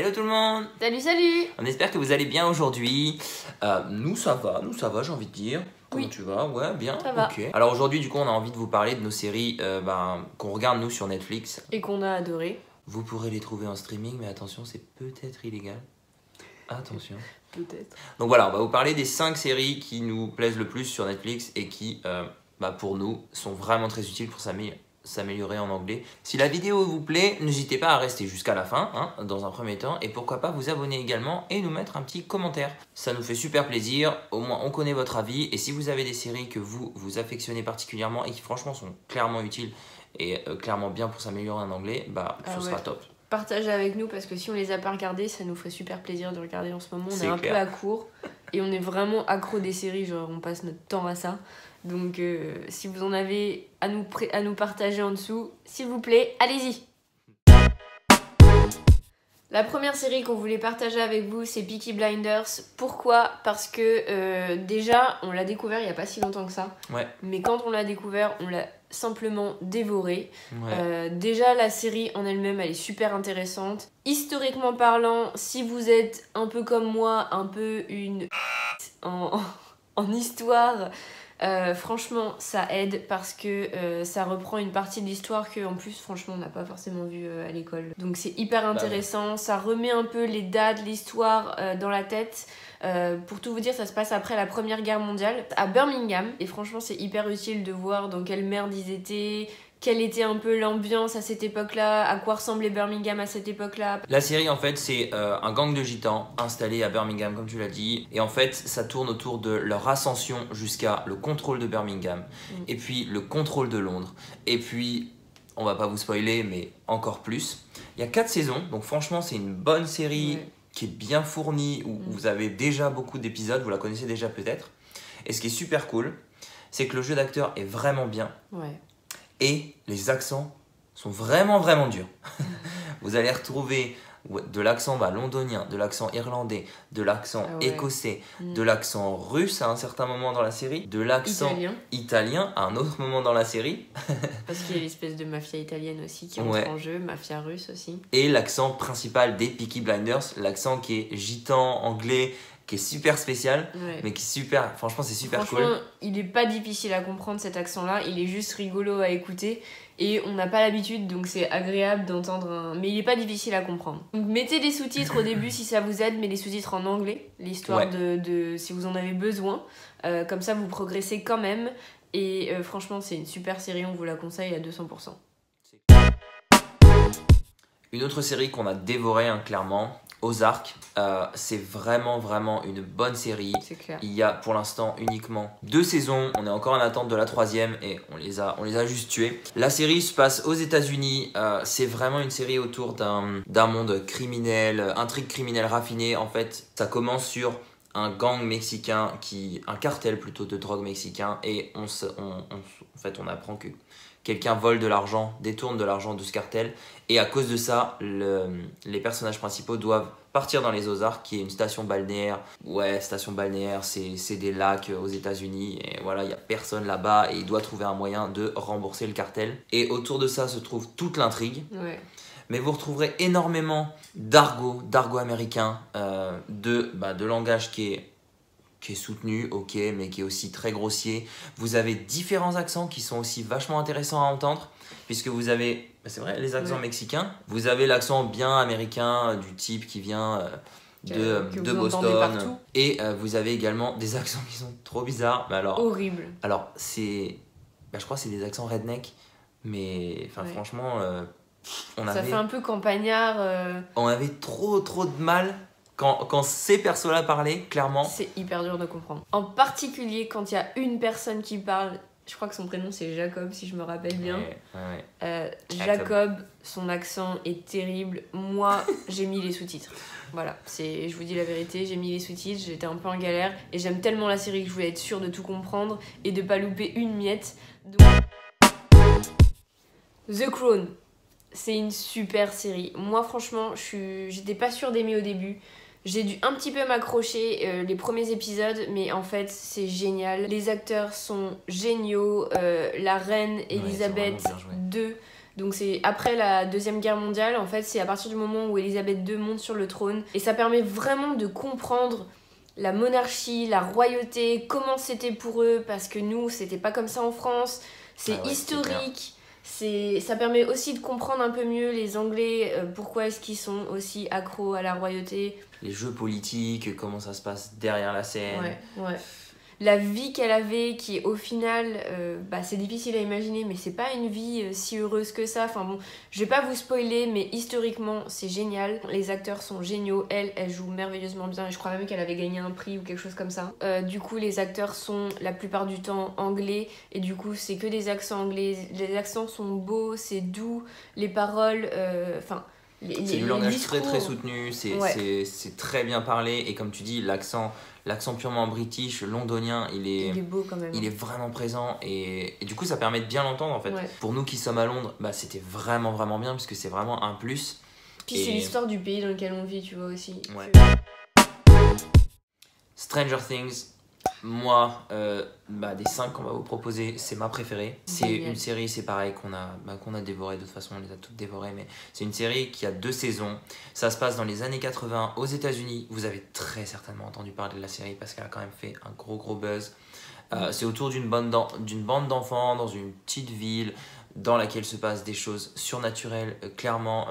Hello tout le monde. Salut, salut. On espère que vous allez bien aujourd'hui. Nous ça va, j'ai envie de dire. Comment tu vas? Ouais, bien. Ça va. Ok. Alors aujourd'hui, du coup, on a envie de vous parler de nos séries qu'on regarde nous sur Netflix. Et qu'on a adoré. Vous pourrez les trouver en streaming, mais attention, c'est peut-être illégal. Attention. Peut-être. Donc voilà, on va vous parler des 5 séries qui nous plaisent le plus sur Netflix et qui, pour nous, sont vraiment très utiles pour s'améliorer en anglais. Si la vidéo vous plaît, n'hésitez pas à rester jusqu'à la fin, dans un premier temps, et pourquoi pas vous abonner également et nous mettre un petit commentaire. Ça nous fait super plaisir, au moins on connaît votre avis, et si vous avez des séries que vous affectionnez particulièrement et qui franchement sont clairement utiles et clairement bien pour s'améliorer en anglais, ce sera top. Partagez avec nous parce que si on les a pas regardés, ça nous ferait super plaisir de regarder en ce moment. On est un peu à court et on est vraiment accro des séries, genre on passe notre temps à ça. Donc si vous en avez à nous partager en dessous, s'il vous plaît, allez-y. La première série qu'on voulait partager avec vous, c'est Peaky Blinders. Pourquoi? Parce que déjà, on l'a découvert il n'y a pas si longtemps que ça. Ouais. Mais quand on l'a découvert, on l'a simplement dévoré. Ouais. Déjà, la série en elle-même, elle est super intéressante. Historiquement parlant, si vous êtes un peu comme moi, un peu une en histoire... franchement ça aide parce que ça reprend une partie de l'histoire que en plus franchement on n'a pas forcément vu à l'école, donc c'est hyper intéressant. Ça remet un peu les dates, l'histoire dans la tête. Pour tout vous dire, ça se passe après la Première Guerre mondiale à Birmingham et franchement c'est hyper utile de voir dans quelle merde ils étaient, quelle était un peu l'ambiance à cette époque-là, à quoi ressemblait Birmingham à cette époque-là. La série, en fait, c'est un gang de gitans installé à Birmingham, comme tu l'as dit. Et en fait, ça tourne autour de leur ascension jusqu'à le contrôle de Birmingham. Et puis, le contrôle de Londres. Et puis, on va pas vous spoiler, mais encore plus. Il y a 4 saisons, donc franchement, c'est une bonne série qui est bien fournie, où vous avez déjà beaucoup d'épisodes, vous la connaissez déjà peut-être. Et ce qui est super cool, c'est que le jeu d'acteur est vraiment bien. Ouais. Et les accents sont vraiment durs. Vous allez retrouver de l'accent londonien, de l'accent irlandais, de l'accent écossais, de l'accent russe à un certain moment dans la série, de l'accent italien à un autre moment dans la série. Parce qu'il y a l'espèce de mafia italienne aussi qui entre en jeu, mafia russe aussi. Et l'accent principal des Peaky Blinders, l'accent qui est gitan, anglais, qui est super spécial, mais qui est super, franchement c'est super cool. Franchement, il est pas difficile à comprendre cet accent-là, il est juste rigolo à écouter et on n'a pas l'habitude, donc c'est agréable d'entendre mais il est pas difficile à comprendre. Donc mettez des sous-titres au début si ça vous aide, mais les sous-titres en anglais, l'histoire de si vous en avez besoin, comme ça vous progressez quand même et franchement c'est une super série, on vous la conseille à 200%. Une autre série qu'on a dévorée clairement, Ozark, c'est vraiment une bonne série. C'est clair. Il y a pour l'instant uniquement 2 saisons, on est encore en attente de la 3e et on les a juste tués. La série se passe aux États-Unis, c'est vraiment une série autour d'un monde criminel, intrigue criminelle raffinée. En fait, ça commence sur un gang mexicain, un cartel plutôt de drogue mexicain, et en fait on apprend que quelqu'un vole de l'argent, détourne de l'argent de ce cartel, et à cause de ça, les personnages principaux doivent partir dans les Ozarks, qui est une station balnéaire. Ouais, station balnéaire, c'est des lacs aux États-Unis, et voilà, il n'y a personne là-bas, et il doit trouver un moyen de rembourser le cartel. Et autour de ça se trouve toute l'intrigue. Ouais. Mais vous retrouverez énormément d'argot américain, de langage qui est soutenu, ok, mais qui est aussi très grossier. Vous avez différents accents qui sont aussi vachement intéressants à entendre, puisque vous avez, c'est vrai, les accents mexicains. Vous avez l'accent bien américain du type qui vient de Boston. Et vous avez également des accents qui sont trop bizarres. Mais alors, horrible. Alors, je crois que c'est des accents redneck, mais franchement, ça fait un peu campagnard. On avait trop de mal. Quand ces persos-là parlaient, clairement... C'est hyper dur de comprendre. En particulier, quand il y a une personne qui parle, je crois que son prénom c'est Jacob, si je me rappelle bien. Jacob, son accent est terrible. Moi, j'ai mis les sous-titres. Voilà, je vous dis la vérité, j'ai mis les sous-titres, j'étais un peu en galère. Et j'aime tellement la série que je voulais être sûre de tout comprendre et de pas louper une miette. Donc... The Crown, c'est une super série. Moi, franchement, j'étais pas sûre d'aimer au début. J'ai dû un petit peu m'accrocher les premiers épisodes, mais en fait c'est génial. Les acteurs sont géniaux. La reine Elisabeth II Donc c'est après la Deuxième Guerre mondiale, en fait c'est à partir du moment où Elisabeth II monte sur le trône. Et ça permet vraiment de comprendre la monarchie, la royauté, comment c'était pour eux, parce que nous c'était pas comme ça en France. C'est historique. Ça permet aussi de comprendre un peu mieux les Anglais, pourquoi est-ce qu'ils sont aussi accros à la royauté. Les jeux politiques, comment ça se passe derrière la scène. Ouais. La vie qu'elle avait, qui au final, c'est difficile à imaginer, mais c'est pas une vie si heureuse que ça. Enfin bon, je vais pas vous spoiler, mais historiquement, c'est génial. Les acteurs sont géniaux. Elle joue merveilleusement bien. Je crois même qu'elle avait gagné un prix ou quelque chose comme ça. Du coup, les acteurs sont la plupart du temps anglais, et du coup, c'est que des accents anglais. Les accents sont beaux, c'est doux. Les paroles, c'est du langage discours... très soutenu, c'est très bien parlé, et comme tu dis, l'accent purement british, londonien, il est beau quand même. Il est vraiment présent, et du coup ça permet de bien l'entendre en fait. Pour nous qui sommes à Londres, c'était vraiment bien, parce que c'est vraiment un plus. Puis c'est l'histoire du pays dans lequel on vit, tu vois aussi. Stranger Things, moi, des 5 qu'on va vous proposer, c'est ma préférée. C'est une série, c'est pareil, qu'on a dévoré. De toute façon, on les a toutes dévorées, mais c'est une série qui a 2 saisons. Ça se passe dans les années 80 aux États-Unis. Vous avez très certainement entendu parler de la série parce qu'elle a quand même fait un gros buzz. C'est autour d'une bande d'enfants dans une petite ville dans laquelle se passent des choses surnaturelles, clairement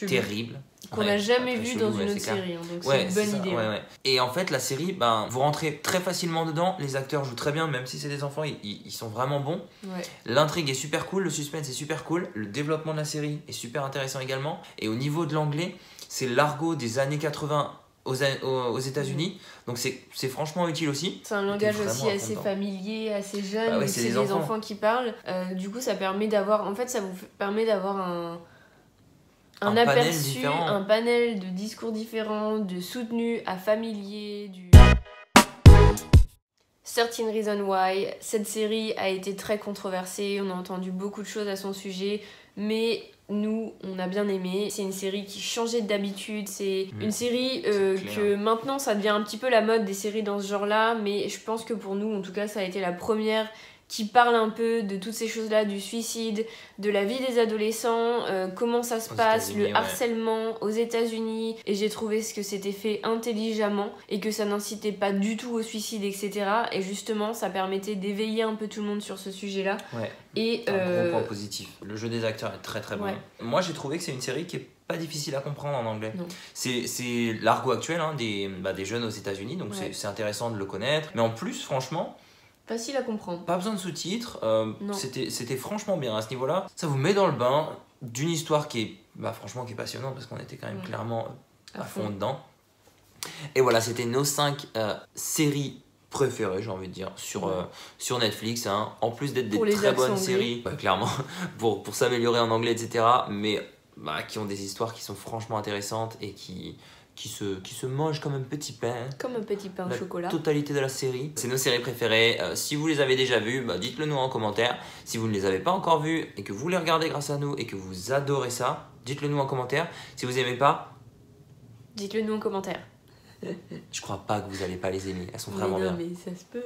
terribles. Qu'on n'a jamais vu dans une autre série, hein, donc c'est une bonne idée. Et en fait, la série, vous rentrez très facilement dedans, les acteurs jouent très bien, même si c'est des enfants, ils sont vraiment bons. L'intrigue est super cool, le suspense est super cool, le développement de la série est super intéressant également. Et au niveau de l'anglais, c'est l'argot des années 80 aux États-Unis, donc c'est franchement utile aussi. C'est un langage aussi assez familier, assez jeune, c'est des enfants qui parlent. Du coup, ça permet d'avoir, ça vous permet d'avoir un aperçu, un panel de discours différents, de soutenus à familiers, 13 Reasons Why. Cette série a été très controversée, on a entendu beaucoup de choses à son sujet, mais nous, on a bien aimé. C'est une série qui changeait d'habitude, c'est une série que maintenant ça devient un petit peu la mode des séries dans ce genre-là, mais je pense que pour nous, en tout cas, ça a été la première qui parle un peu de toutes ces choses-là, du suicide, de la vie des adolescents, comment ça se passe, le harcèlement aux États-Unis. Et j'ai trouvé que c'était fait intelligemment et que ça n'incitait pas du tout au suicide, etc. Et justement, ça permettait d'éveiller un peu tout le monde sur ce sujet-là. Et un gros point positif. Le jeu des acteurs est très bon. Moi, j'ai trouvé que c'est une série qui est pas difficile à comprendre en anglais. C'est l'argot actuel des jeunes aux États-Unis, donc c'est intéressant de le connaître. Mais en plus, franchement, facile à comprendre. Pas besoin de sous-titres, c'était franchement bien à ce niveau-là. Ça vous met dans le bain d'une histoire qui est, franchement, qui est passionnante, parce qu'on était quand même clairement à fond dedans. Et voilà, c'était nos 5 séries préférées, j'ai envie de dire, sur Netflix. En plus d'être des très bonnes séries, clairement, pour s'améliorer en anglais, etc. Mais qui ont des histoires qui sont franchement intéressantes et qui se mange comme un petit pain. Comme un petit pain au chocolat. La totalité de la série. C'est nos séries préférées. Si vous les avez déjà vues, dites-le nous en commentaire. Si vous ne les avez pas encore vues et que vous les regardez grâce à nous et que vous adorez ça, dites-le nous en commentaire. Si vous aimez pas, dites-le nous en commentaire. Je crois pas que vous allez pas les aimer. Elles sont vraiment bien. Mais ça se peut.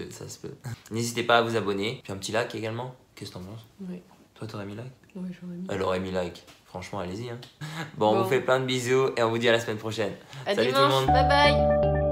Ça se peut. N'hésitez pas à vous abonner. Puis un petit like également. Qu'est-ce que t'en penses? Toi, t'aurais mis like? Ouais, j'aurais mis. Elle aurait mis like. Franchement, allez-y. Bon, on vous fait plein de bisous et on vous dit à la semaine prochaine. Salut dimanche. Tout le monde. Bye bye.